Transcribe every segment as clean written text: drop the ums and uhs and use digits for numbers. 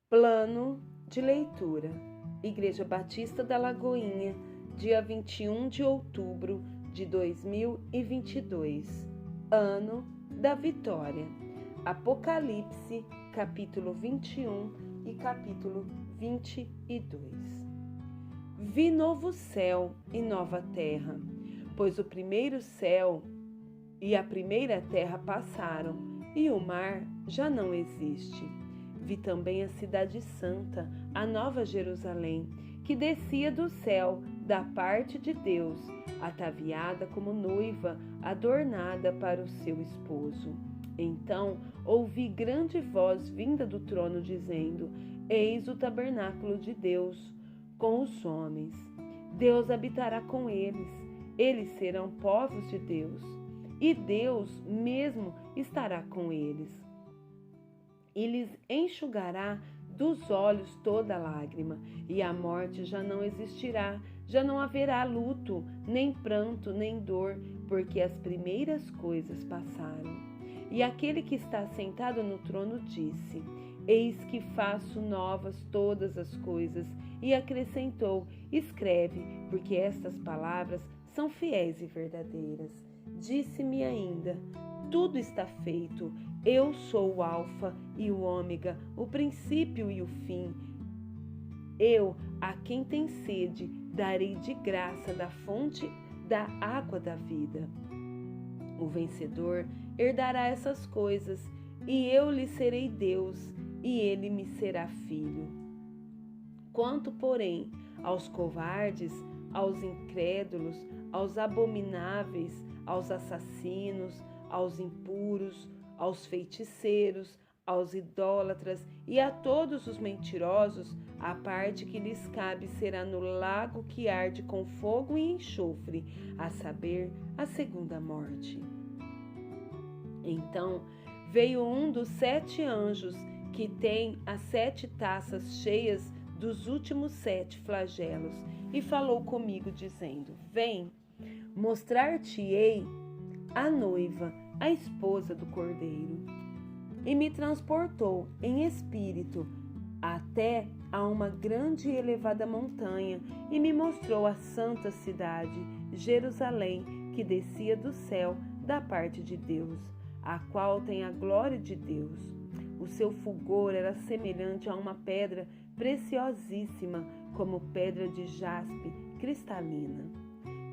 Plano de leitura. Igreja Batista da Lagoinha, dia 21 de outubro de 2022, ano da vitória. Apocalipse, capítulo 21 e capítulo 22. Vi novo céu e nova terra, pois o primeiro céu e a primeira terra passaram, e o mar já não existe. Vi também a cidade santa, a nova Jerusalém, que descia do céu da parte de Deus, ataviada como noiva, adornada para o seu esposo. Então ouvi grande voz vinda do trono dizendo: Eis o tabernáculo de Deus com os homens. Deus habitará com eles. Eles serão povos de Deus, e Deus mesmo estará com eles. E lhes enxugará dos olhos toda lágrima, e a morte já não existirá, já não haverá luto, nem pranto, nem dor, porque as primeiras coisas passaram. E aquele que está sentado no trono disse: Eis que faço novas todas as coisas. E acrescentou: Escreve, porque estas palavras são fiéis e verdadeiras. Disse-me ainda: Tudo está feito. Eu sou o Alfa e o Ômega, o princípio e o fim. Eu, a quem tem sede, darei de graça da fonte da água da vida. O vencedor herdará essas coisas, e eu lhe serei Deus, e ele me será filho. Quanto, porém, aos covardes, aos incrédulos, aos abomináveis, aos assassinos, aos impuros, aos feiticeiros, aos idólatras e a todos os mentirosos, a parte que lhes cabe será no lago que arde com fogo e enxofre, a saber, a segunda morte. Então veio um dos 7 anjos, que tem as 7 taças cheias dos últimos 7 flagelos, e falou comigo, dizendo: Vem, mostrar-te-ei a noiva, a esposa do Cordeiro. E me transportou em espírito até a uma grande e elevada montanha, e me mostrou a santa cidade, Jerusalém, que descia do céu da parte de Deus, a qual tem a glória de Deus. O seu fulgor era semelhante a uma pedra preciosíssima, como pedra de jaspe cristalina.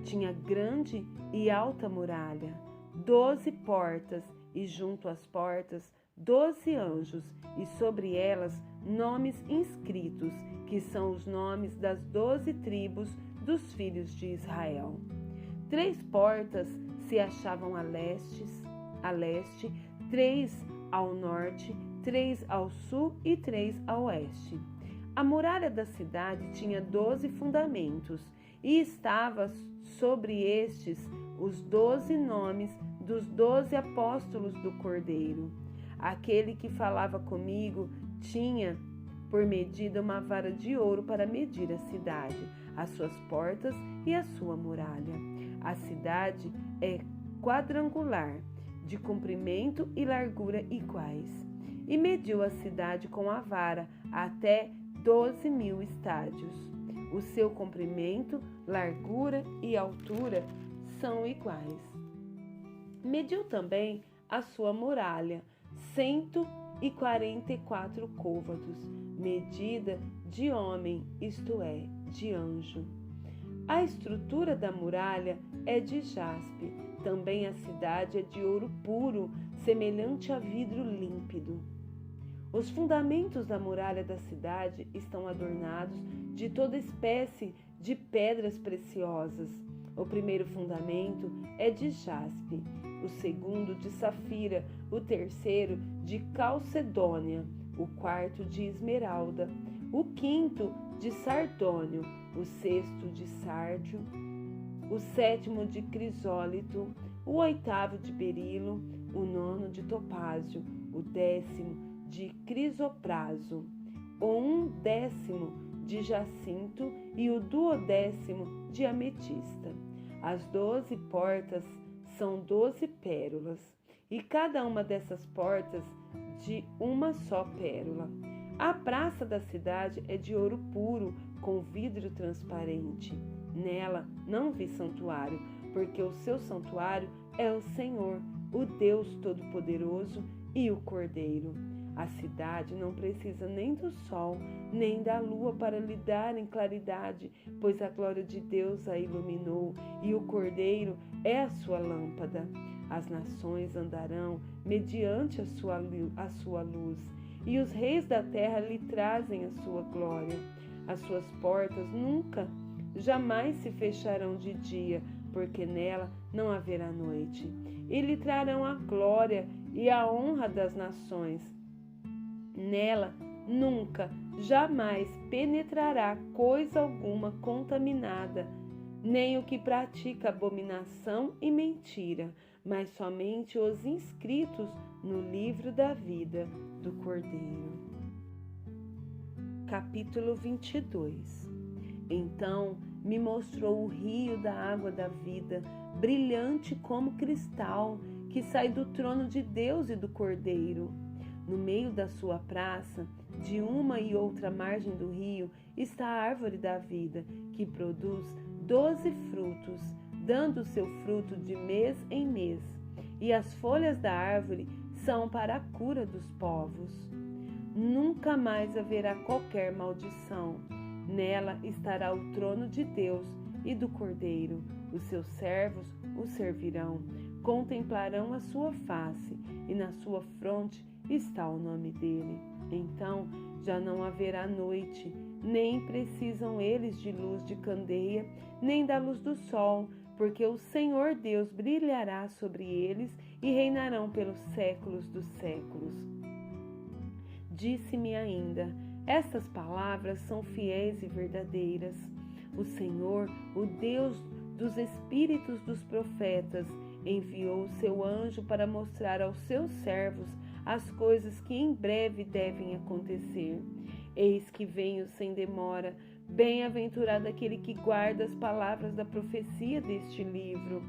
Tinha grande e alta muralha, 12 portas, e junto às portas 12 anjos, e sobre elas nomes inscritos, que são os nomes das 12 tribos dos filhos de Israel. 3 portas se achavam a leste, 3 ao norte, 3 ao sul e 3 ao oeste. A muralha da cidade tinha 12 fundamentos, e estava sobre estes os 12 nomes dos 12 apóstolos do Cordeiro. Aquele que falava comigo tinha por medida uma vara de ouro para medir a cidade, as suas portas e a sua muralha. A cidade é quadrangular, de comprimento e largura iguais. E mediu a cidade com a vara até 12.000 estádios. O seu comprimento, largura e altura são iguais. Mediu também a sua muralha, 144 côvados, medida de homem, isto é, de anjo. A estrutura da muralha é de jaspe, também a cidade é de ouro puro, semelhante a vidro límpido. Os fundamentos da muralha da cidade estão adornados de toda espécie de pedras preciosas. O primeiro fundamento é de jaspe, o segundo de safira, o terceiro de calcedônia, o quarto de esmeralda, o quinto de sardônio, o sexto de sárdio, o sétimo de crisólito, o oitavo de berilo, o nono de topázio, o 10º de crisopraso, o 1/10 de jacinto e o 12º de ametista. As 12 portas são 12 pérolas, e cada uma dessas portas de uma só pérola. A prata praça da cidade é de ouro puro, com vidro transparente. Nela não vi santuário, porque o seu santuário é o Senhor, o Deus Todo-Poderoso e o Cordeiro. A cidade não precisa nem do sol, nem da lua para lhe darem claridade, pois a glória de Deus a iluminou e o Cordeiro é a sua lâmpada. As nações andarão mediante a sua luz, e os reis da terra lhe trazem a sua glória. As suas portas nunca, jamais se fecharão de dia, porque nela não haverá noite. E lhe trarão a glória e a honra das nações. Nela nunca, jamais penetrará coisa alguma contaminada, nem o que pratica abominação e mentira, mas somente os inscritos no livro da vida do Cordeiro. Capítulo 22. Então me mostrou o rio da água da vida, brilhante como cristal, que sai do trono de Deus e do Cordeiro. No meio da sua praça, de uma e outra margem do rio, está a árvore da vida, que produz 12 frutos, dando seu fruto de mês em mês. E as folhas da árvore são para a cura dos povos. Nunca mais haverá qualquer maldição. Nela estará o trono de Deus e do Cordeiro. Os seus servos o servirão, contemplarão a sua face, e na sua fronte está o nome dele. Então já não haverá noite, nem precisam eles de luz de candeia, nem da luz do sol, porque o Senhor Deus brilhará sobre eles e reinarão pelos séculos dos séculos. Disse-me ainda: estas palavras são fiéis e verdadeiras. O Senhor, o Deus dos espíritos dos profetas, enviou o seu anjo para mostrar aos seus servos as coisas que em breve devem acontecer. Eis que venho sem demora. Bem-aventurado aquele que guarda as palavras da profecia deste livro.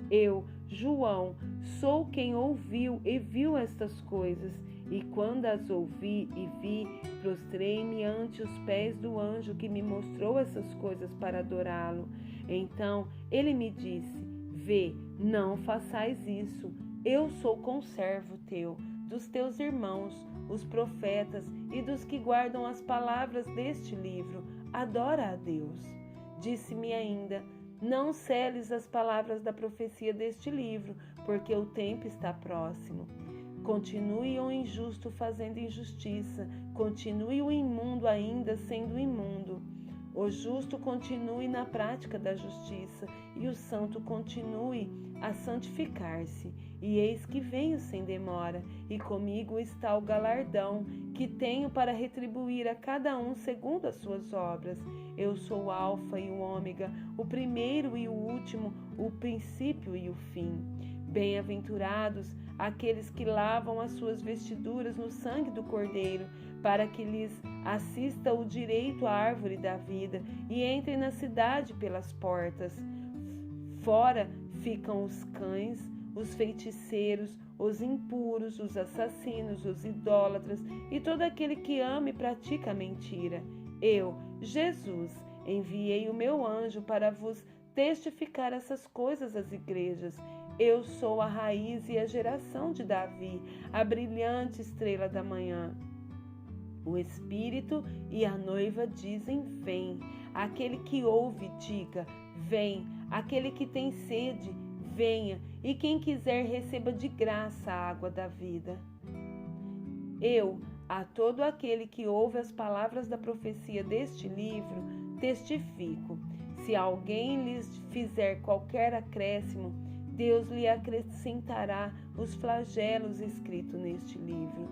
Eu, João, sou quem ouviu e viu estas coisas, e quando as ouvi e vi, prostrei-me ante os pés do anjo que me mostrou essas coisas para adorá-lo. Então ele me disse: vê, não façais isso. Eu sou conservo teu, dos teus irmãos, os profetas, e dos que guardam as palavras deste livro. Adora a Deus. Disse-me ainda: não seles as palavras da profecia deste livro, porque o tempo está próximo. Continue o injusto fazendo injustiça, continue o imundo ainda sendo imundo. O justo continue na prática da justiça, e o santo continue a santificar-se. E eis que venho sem demora, e comigo está o galardão, que tenho para retribuir a cada um segundo as suas obras. Eu sou o Alfa e o Ômega, o primeiro e o último, o princípio e o fim. Bem-aventurados aqueles que lavam as suas vestiduras no sangue do Cordeiro, para que lhes assista o direito à árvore da vida e entrem na cidade pelas portas. Fora ficam os cães, os feiticeiros, os impuros, os assassinos, os idólatras e todo aquele que ama e pratica a mentira. Eu, Jesus, enviei o meu anjo para vos testificar essas coisas às igrejas. Eu sou a raiz e a geração de Davi, a brilhante estrela da manhã. O Espírito e a noiva dizem: vem. Aquele que ouve, diga: vem. Aquele que tem sede, venha. E quem quiser, receba de graça a água da vida. Eu, a todo aquele que ouve as palavras da profecia deste livro, testifico: se alguém lhes fizer qualquer acréscimo, Deus lhe acrescentará os flagelos escritos neste livro.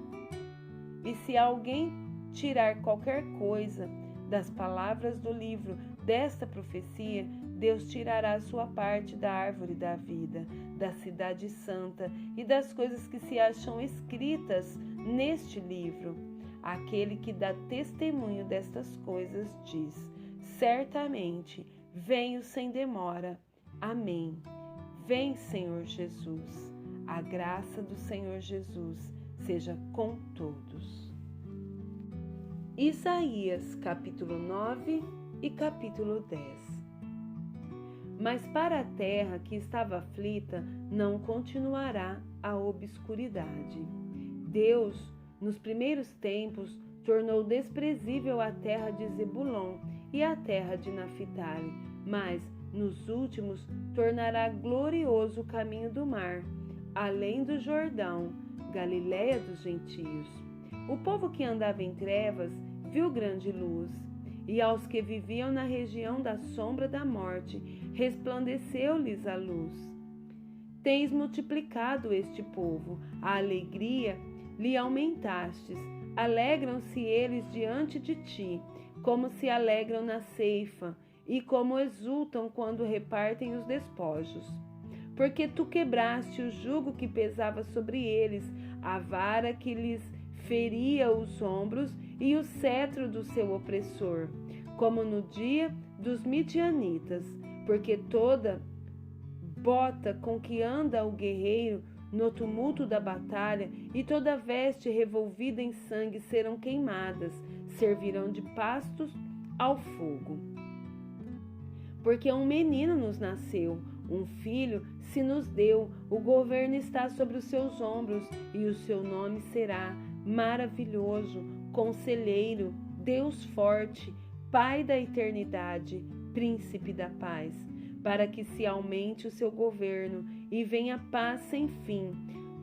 E se alguém tirar qualquer coisa das palavras do livro desta profecia, Deus tirará a sua parte da árvore da vida, da cidade santa e das coisas que se acham escritas neste livro. Aquele que dá testemunho destas coisas diz: certamente venho sem demora. Amém. Vem, Senhor Jesus. A graça do Senhor Jesus seja com todos. Isaías, capítulo 9 e capítulo 10. Mas para a terra que estava aflita, não continuará a obscuridade. Deus, nos primeiros tempos, tornou desprezível a terra de Zebulon e a terra de Naphtali, mas, nos últimos, tornará glorioso o caminho do mar, além do Jordão, Galiléia dos gentios. O povo que andava em trevas viu grande luz, e aos que viviam na região da sombra da morte, resplandeceu-lhes a luz. Tens multiplicado este povo, a alegria lhe aumentastes. Alegram-se eles diante de ti, como se alegram na ceifa, e como exultam quando repartem os despojos. Porque tu quebraste o jugo que pesava sobre eles, a vara que lhes feria os ombros e o cetro do seu opressor, como no dia dos midianitas, porque toda bota com que anda o guerreiro no tumulto da batalha e toda veste revolvida em sangue serão queimadas, servirão de pastos ao fogo. Porque um menino nos nasceu, um filho se nos deu, o governo está sobre os seus ombros, e o seu nome será Maravilhoso, Conselheiro, Deus Forte, Pai da Eternidade, Príncipe da Paz, para que se aumente o seu governo e venha paz sem fim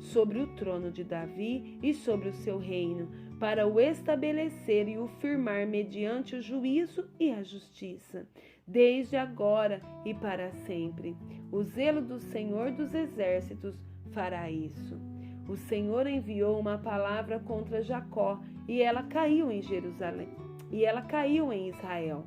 sobre o trono de Davi e sobre o seu reino, para o estabelecer e o firmar mediante o juízo e a justiça, desde agora e para sempre. O zelo do Senhor dos Exércitos fará isso. O Senhor enviou uma palavra contra Jacó, e ela caiu em Jerusalém, e ela caiu em Israel.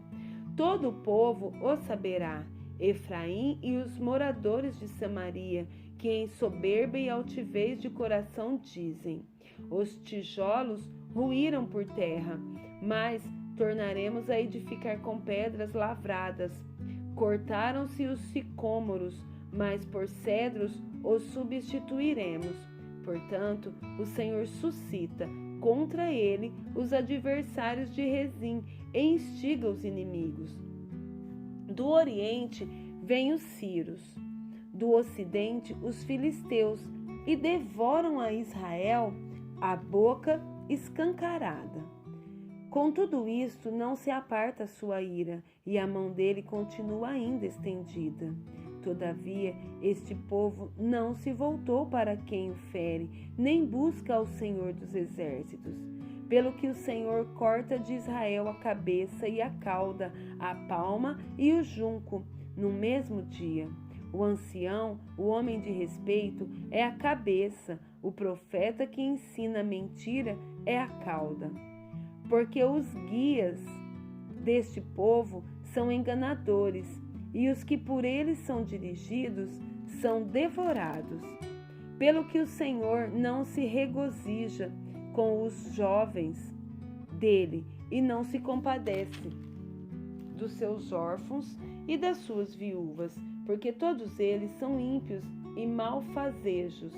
Todo o povo o saberá, Efraim e os moradores de Samaria, que em soberba e altivez de coração dizem: os tijolos ruíram por terra, mas tornaremos a edificar com pedras lavradas. Cortaram-se os sicômoros, mas por cedros os substituiremos. Portanto, o Senhor suscita contra ele os adversários de Rezim e instiga os inimigos. Do Oriente vêm os sírios, do Ocidente os filisteus, e devoram a Israel a boca escancarada. Com tudo isto não se aparta a sua ira, e a mão dele continua ainda estendida. Todavia, este povo não se voltou para quem o fere, nem busca ao Senhor dos Exércitos. Pelo que o Senhor corta de Israel a cabeça e a cauda, a palma e o junco, no mesmo dia. O ancião, o homem de respeito, é a cabeça, o profeta que ensina mentira é a cauda. Porque os guias deste povo são enganadores, e os que por eles são dirigidos são devorados. Pelo que o Senhor não se regozija com os jovens dele, e não se compadece dos seus órfãos e das suas viúvas, porque todos eles são ímpios e malfazejos,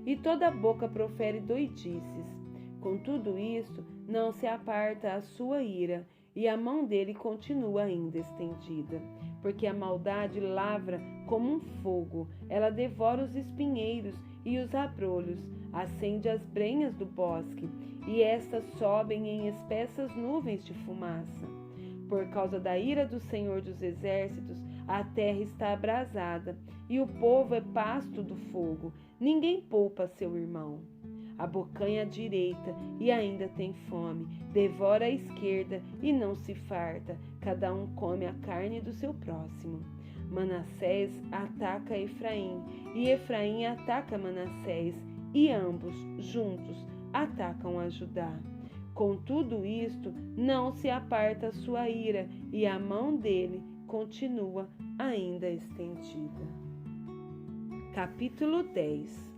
e toda boca profere doidices. Com tudo isto, não se aparta a sua ira, e a mão dele continua ainda estendida. Porque a maldade lavra como um fogo, ela devora os espinheiros e os abrolhos, acende as brenhas do bosque, e estas sobem em espessas nuvens de fumaça. Por causa da ira do Senhor dos Exércitos, a terra está abrasada, e o povo é pasto do fogo. Ninguém poupa seu irmão. Abocanha a direita e ainda tem fome, devora a esquerda e não se farta, cada um come a carne do seu próximo. Manassés ataca Efraim, e Efraim ataca Manassés, e ambos, juntos, atacam a Judá. Com tudo isto, não se aparta a sua ira, e a mão dele continua ainda estendida. Capítulo 10.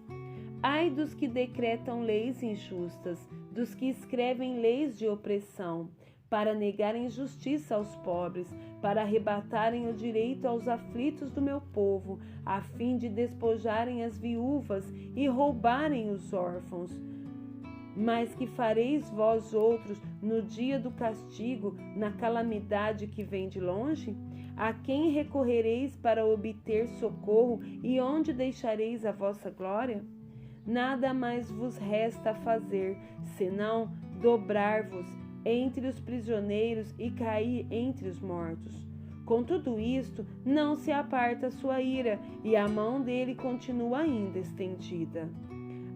Ai dos que decretam leis injustas, dos que escrevem leis de opressão, para negarem justiça aos pobres, para arrebatarem o direito aos aflitos do meu povo, a fim de despojarem as viúvas e roubarem os órfãos. mas que fareis vós outros no dia do castigo, na calamidade que vem de longe? A quem recorrereis para obter socorro e onde deixareis a vossa glória? Nada mais vos resta fazer, senão dobrar-vos entre os prisioneiros e cair entre os mortos. Com tudo isto, não se aparta a sua ira, e a mão dele continua ainda estendida.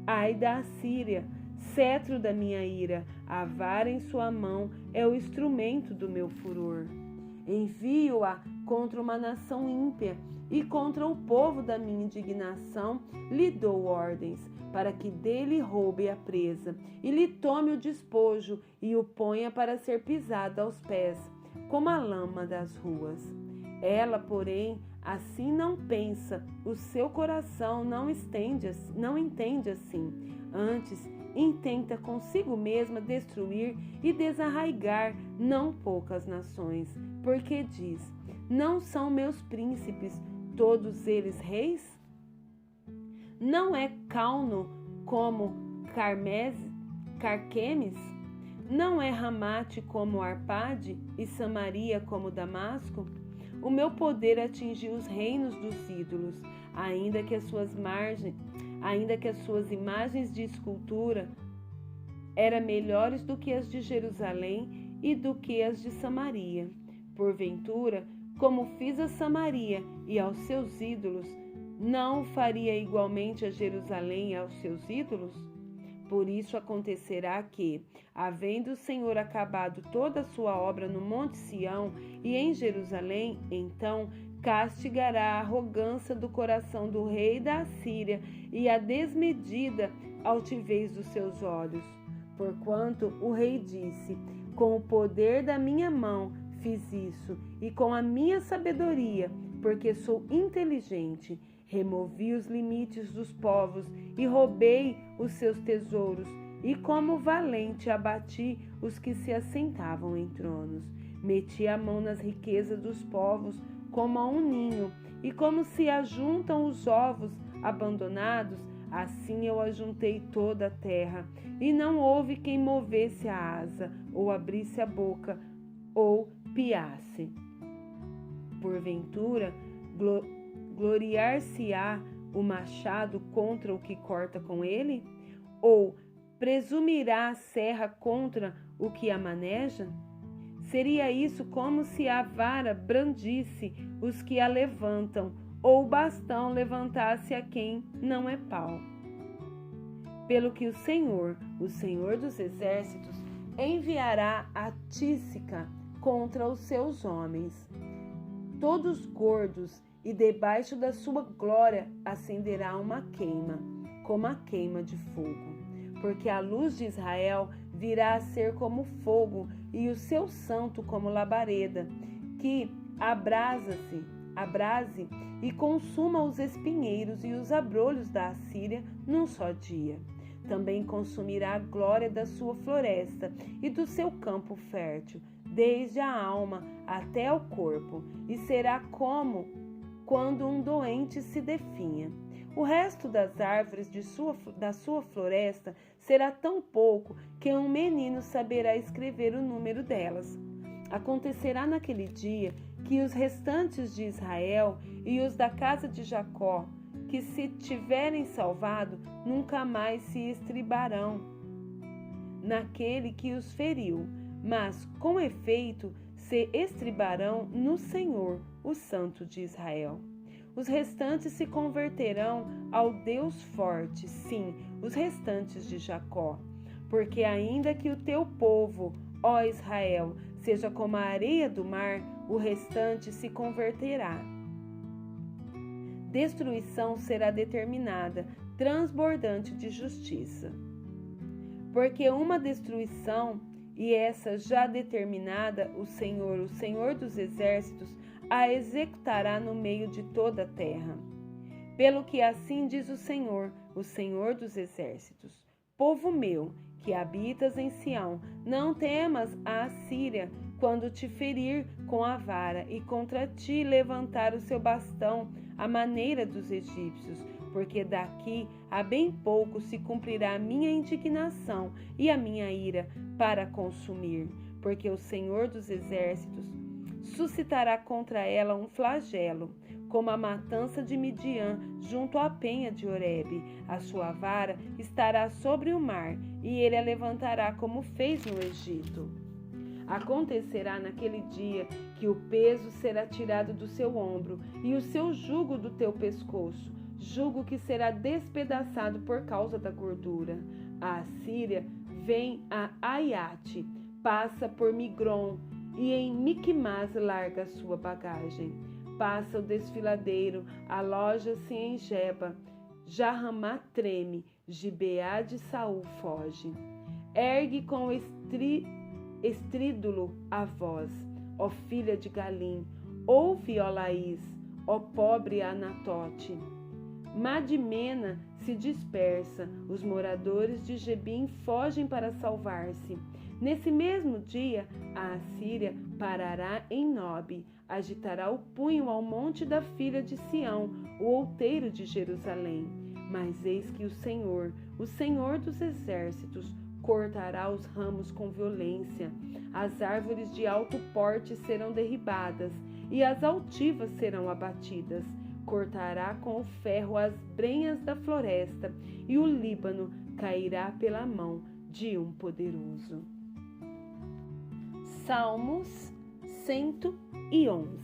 Ai da Assíria, cetro da minha ira, a vara em sua mão é o instrumento do meu furor. Envio-a contra uma nação ímpia, e contra o povo da minha indignação lhe dou ordens, para que dele roube a presa, e lhe tome o despojo, e o ponha para ser pisado aos pés, como a lama das ruas. Ela, porém, assim não pensa, o seu coração não entende assim. Antes, intenta consigo mesma destruir e desarraigar não poucas nações, porque diz: não são meus príncipes todos eles reis? Não é Calno como Carquemes? Não é Ramate como Arpade e Samaria como Damasco? O meu poder atingiu os reinos dos ídolos, ainda que as suas imagens de escultura eram melhores do que as de Jerusalém e do que as de Samaria. Porventura, como fiz a Samaria e aos seus ídolos, não o faria igualmente a Jerusalém e aos seus ídolos? Por isso acontecerá que, havendo o Senhor acabado toda a sua obra no Monte Sião e em Jerusalém, então castigará a arrogância do coração do rei da Assíria e a desmedida altivez dos seus olhos. Porquanto o rei disse: com o poder da minha mão fiz isso, e com a minha sabedoria, porque sou inteligente, removi os limites dos povos e roubei os seus tesouros, e como valente abati os que se assentavam em tronos. Meti a mão nas riquezas dos povos como a um ninho, e como se ajuntam os ovos abandonados, assim eu ajuntei toda a terra, e não houve quem movesse a asa, ou abrisse a boca, ou piasse. Porventura, gloriar-se-á o machado contra o que corta com ele? Ou presumirá a serra contra o que a maneja? Seria isso como se a vara brandisse os que a levantam, ou o bastão levantasse a quem não é pau. Pelo que o Senhor dos Exércitos, enviará a tísica contra os seus homens, todos gordos, e debaixo da sua glória acenderá uma queima, como a queima de fogo. Porque a luz de Israel virá a ser como fogo, e o seu santo como labareda, que abrase e consuma os espinheiros e os abrolhos da Assíria num só dia. Também consumirá a glória da sua floresta e do seu campo fértil, desde a alma até o corpo, e será como quando um doente se definha. O resto das árvores da sua floresta será tão pouco que um menino saberá escrever o número delas. Acontecerá naquele dia que os restantes de Israel e os da casa de Jacó, que se tiverem salvado, nunca mais se estribarão naquele que os feriu, mas, com efeito, se estribarão no Senhor, o Santo de Israel. Os restantes se converterão ao Deus forte, sim, os restantes de Jacó. Porque ainda que o teu povo, ó Israel, seja como a areia do mar, o restante se converterá. Destruição será determinada, transbordante de justiça. Porque uma destruição, e essa já determinada, o Senhor dos Exércitos, a executará no meio de toda a terra. Pelo que assim diz o Senhor dos Exércitos: povo meu, que habitas em Sião, não temas a Assíria quando te ferir com a vara e contra ti levantar o seu bastão à maneira dos egípcios, porque daqui a bem pouco se cumprirá a minha indignação e a minha ira para consumir, porque o Senhor dos Exércitos suscitará contra ela um flagelo, como a matança de Midian junto à penha de Horebe. A sua vara estará sobre o mar, e ele a levantará como fez no Egito. Acontecerá naquele dia que o peso será tirado do seu ombro e o seu jugo do teu pescoço, jugo que será despedaçado por causa da gordura. A Assíria vem a Aiate, passa por Migron e em Miquimás larga sua bagagem. Passa o desfiladeiro, aloja-se em Geba, Jarramá treme, Gibeá de Saul foge. Ergue com estrídulo a voz, ó filha de Galim, ouve, ó Laís, ó pobre Anatote. Madimena se dispersa, os moradores de Gebim fogem para salvar-se. Nesse mesmo dia, a Assíria parará em Nobe, agitará o punho ao monte da filha de Sião, o outeiro de Jerusalém. Mas eis que o Senhor dos exércitos, cortará os ramos com violência, as árvores de alto porte serão derribadas e as altivas serão abatidas. Cortará com o ferro as brenhas da floresta e o Líbano cairá pela mão de um poderoso. Salmos 111.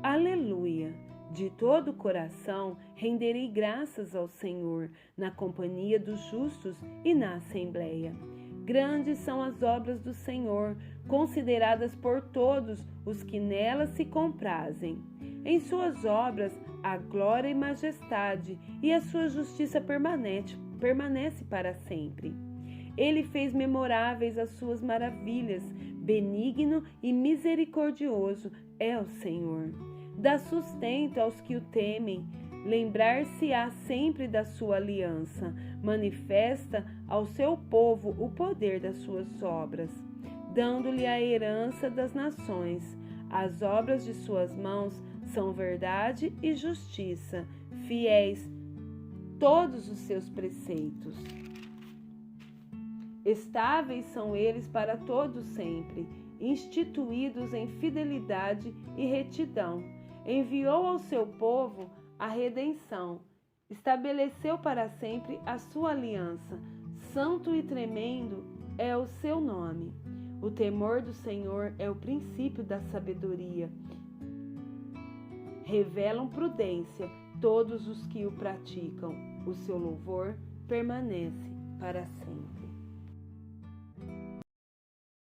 Aleluia! De todo o coração renderei graças ao Senhor, na companhia dos justos e na assembleia. Grandes são as obras do Senhor, consideradas por todos os que nelas se comprazem. Em suas obras há glória e majestade, e a sua justiça permanece para sempre. Ele fez memoráveis as suas maravilhas, benigno e misericordioso é o Senhor. Dá sustento aos que o temem, lembrar-se-á sempre da sua aliança, manifesta ao seu povo o poder das suas obras, dando-lhe a herança das nações. As obras de suas mãos são verdade e justiça, fiéis todos os seus preceitos. Estáveis são eles para todo sempre, instituídos em fidelidade e retidão. Enviou ao seu povo a redenção, estabeleceu para sempre a sua aliança. Santo e tremendo é o seu nome. O temor do Senhor é o princípio da sabedoria. Revelam prudência todos os que o praticam. O seu louvor permanece para sempre.